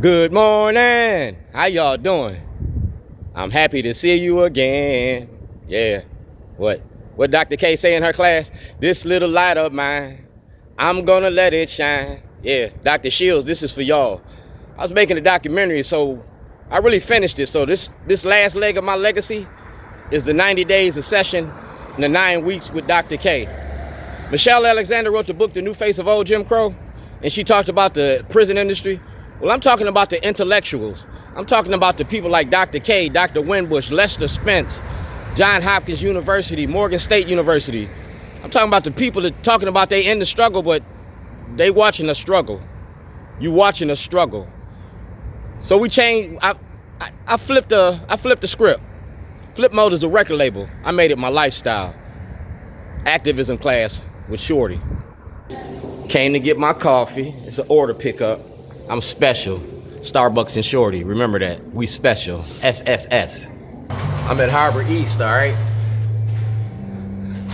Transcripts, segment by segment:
Good morning. How y'all doing? I'm happy to see you again. Yeah. What Dr. K say in her class? This little light of mine, I'm gonna let it shine. Yeah, Dr. Shields, this is for y'all. I was making a documentary, so I really finished it. So this last leg of my legacy is the 90 days of session and the 9 weeks with Dr. K. Michelle Alexander wrote the book, The New Face of Old Jim Crow, and she talked about the prison industry. Well, I'm talking about the intellectuals. I'm talking about the people like Dr. K, Dr. Winbush, Lester Spence, Johns Hopkins University, Morgan State University. I'm talking about the people that talking about they in the struggle, but they watching us struggle. You watching us struggle. So we changed. I flipped the script. Flip Mode is a record label. I made it my lifestyle. Activism class with Shorty. Came to get my coffee. It's an order pickup. I'm special. Starbucks and Shorty. Remember that. We special. SSS. I'm at Harbor East, all right?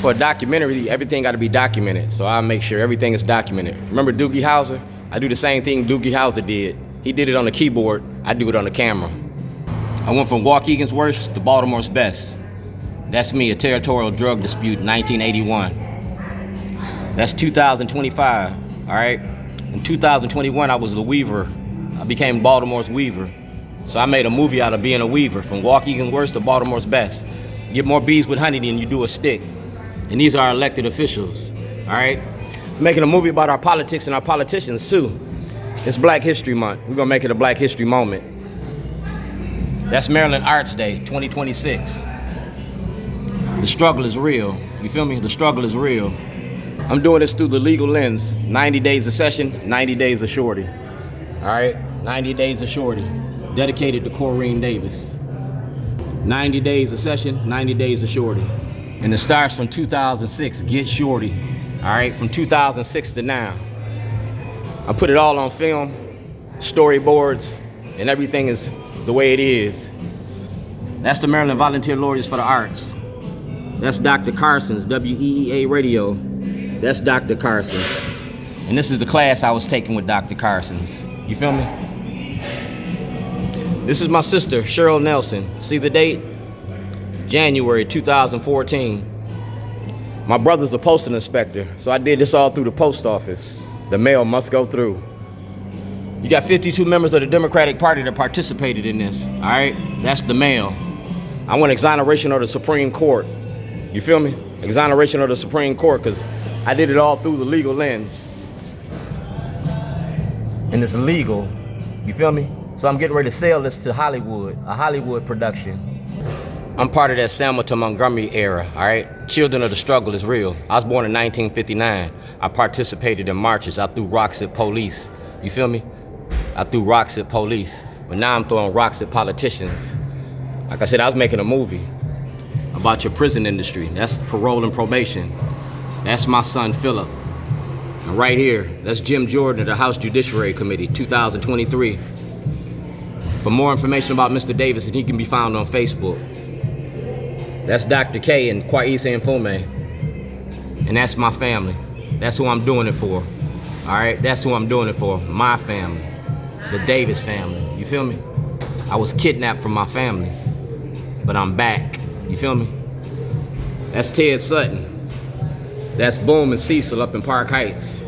For a documentary, everything got to be documented. So I make sure everything is documented. Remember Doogie Howser? I do the same thing Doogie Howser did. He did it on the keyboard. I do it on the camera. I went from Waukegan's worst to Baltimore's best. That's me, a territorial drug dispute in 1981. That's 2025, all right? In 2021, I was the Weaver. I became Baltimore's Weaver. So I made a movie out of being a Weaver, from Waukegan's worst to Baltimore's best. You get more bees with honey than you do a stick. And these are our elected officials, all right? I'm making a movie about our politics and our politicians too. It's Black History Month. We're gonna make it a Black History moment. That's Maryland Arts Day, 2026. The struggle is real. You feel me? The struggle is real. I'm doing this through the legal lens. 90 days of session, 90 days of Shorty. All right? 90 days of Shorty. Dedicated to Corrine Davis. 90 days of session, 90 days of Shorty. And it starts from 2006, Get Shorty. All right? From 2006 to now. I put it all on film, storyboards, and everything is the way it is. That's the Maryland Volunteer Lawyers for the Arts. That's Dr. Karson's WEEA radio. That's Dr. Karson. And this is the class I was taking with Dr. Karson's. You feel me? This is my sister, Cheryl Nelson. See the date? January 2014. My brother's a postal inspector, so I did this all through the post office. The mail must go through. You got 52 members of the Democratic Party that participated in this, all right? That's the mail. I want exoneration of the Supreme Court. You feel me? Exoneration of the Supreme Court, because I did it all through the legal lens. And it's legal, you feel me? So I'm getting ready to sell this to Hollywood, a Hollywood production. I'm part of that Selma to Montgomery era, all right? Children of the struggle is real. I was born in 1959. I participated in marches. I threw rocks at police. You feel me? I threw rocks at police. But now I'm throwing rocks at politicians. Like I said, I was making a movie about your prison industry. That's parole and probation. That's my son, Philip. And right here, that's Jim Jordan of the House Judiciary Committee, 2023. For more information about Mr. Davis, he can be found on Facebook. That's Dr. K and Kwaise and Fume. And that's my family. That's who I'm doing it for. All right, that's who I'm doing it for. My family, the Davis family. You feel me? I was kidnapped from my family, but I'm back. You feel me? That's Ted Sutton. That's Boom and Cecil up in Park Heights.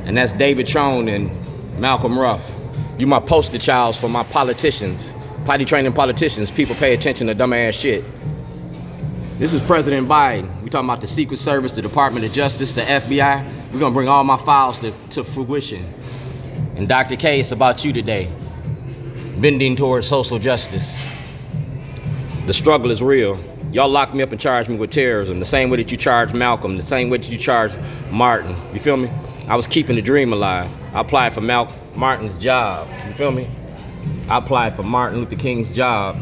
And that's David Trone and Malcolm Ruff. You my poster childs for my politicians. Potty training politicians. People pay attention to dumbass shit. This is President Biden. We talking about the Secret Service, the Department of Justice, the FBI. We're gonna bring all my files to fruition. And Dr. K, it's about you today. Bending towards social justice. The struggle is real. Y'all locked me up and charged me with terrorism, the same way that you charged Malcolm, the same way that you charged Martin. You feel me? I was keeping the dream alive. I applied for Martin's job. You feel me? I applied for Martin Luther King's job,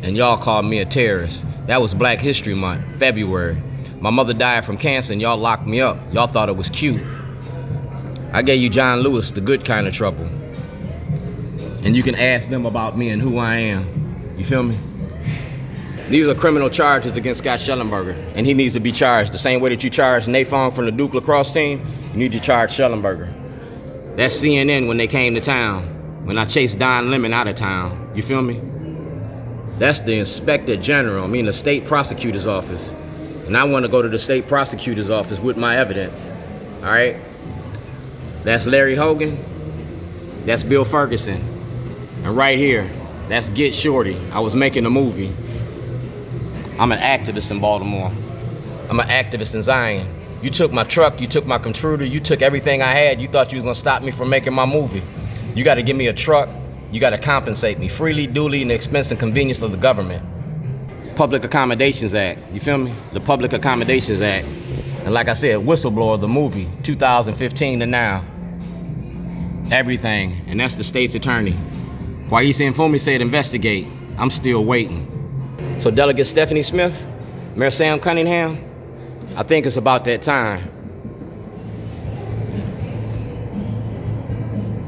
and y'all called me a terrorist. That was Black History Month, February. My mother died from cancer, and y'all locked me up. Y'all thought it was cute. I gave you John Lewis, the good kind of trouble. And you can ask them about me and who I am. You feel me? These are criminal charges against Scott Schellenberger, and he needs to be charged the same way that you charged Nafong from the Duke lacrosse team. You need to charge Schellenberger. That's CNN when they came to town. when I chased Don Lemon out of town. You feel me? That's the Inspector General, the state prosecutor's office. And I want to go to the state prosecutor's office with my evidence. All right? That's Larry Hogan. That's Bill Ferguson. And right here, that's Get Shorty. I was making a movie. I'm an activist in Baltimore. I'm an activist in Zion. You took my truck, you took my computer, you took everything I had. You thought you was gonna stop me from making my movie. You gotta give me a truck. You gotta compensate me freely, duly, and the expense and convenience of the government. Public Accommodations Act, you feel me? The Public Accommodations Act. And like I said, Whistleblower, the movie, 2015 to now. Everything, and that's the state's attorney. Kwesi Mfume said investigate. I'm still waiting. So Delegate Stephanie Smith, Mayor Sam Cunningham, I think it's about that time.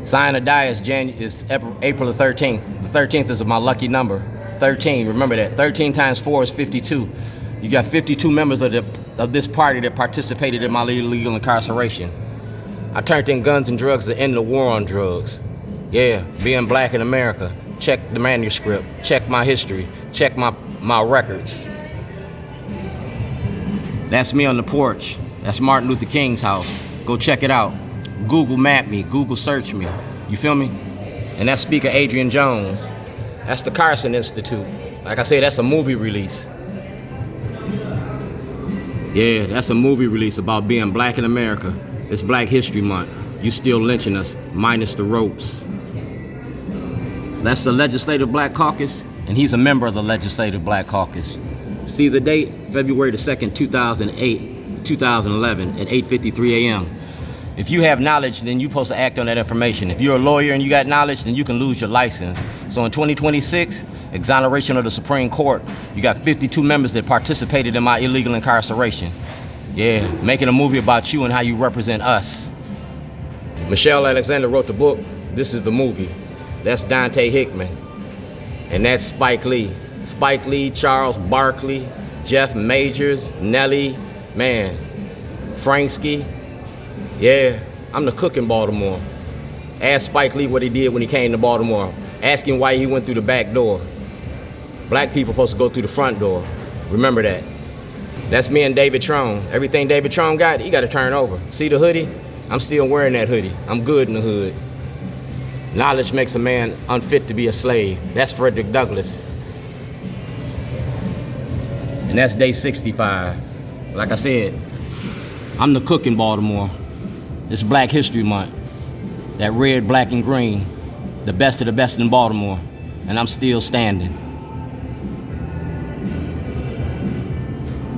Sign or die is April the 13th. The 13th is my lucky number. 13, remember that. 13 times 4 is 52. You got 52 members of this party that participated in my illegal incarceration. I turned in guns and drugs to end the war on drugs. Yeah, being black in America. Check the manuscript, check my history, check my records. That's me on the porch. That's Martin Luther King's house. Go check it out. Google map me, Google search me. You feel me? And that's Speaker Adrian Jones. That's the Karson Institute. Like I said, that's a movie release. Yeah, that's a movie release about being black in America. It's Black History Month. You still lynching us, minus the ropes. That's the Legislative Black Caucus, and he's a member of the Legislative Black Caucus. See the date? February the 2nd, 2011 at 8:53 a.m. If you have knowledge, then you're supposed to act on that information. If you're a lawyer and you got knowledge, then you can lose your license. So in 2026, exoneration of the Supreme Court, you got 52 members that participated in my illegal incarceration. Yeah, making a movie about you and how you represent us. Michelle Alexander wrote the book. This is the movie. That's Dante Hickman. And that's Spike Lee. Spike Lee, Charles Barkley, Jeff Majors, Nelly, man, Franksky. Yeah, I'm the cook in Baltimore. Ask Spike Lee what he did when he came to Baltimore. Ask him why he went through the back door. Black people supposed to go through the front door. Remember that. That's me and David Trone. Everything David Trone got, he got to turn over. See the hoodie? I'm still wearing that hoodie. I'm good in the hood. Knowledge makes a man unfit to be a slave. That's Frederick Douglass. And that's day 65. Like I said, I'm the cook in Baltimore. It's Black History Month. That red, black, and green. The best of the best in Baltimore. And I'm still standing.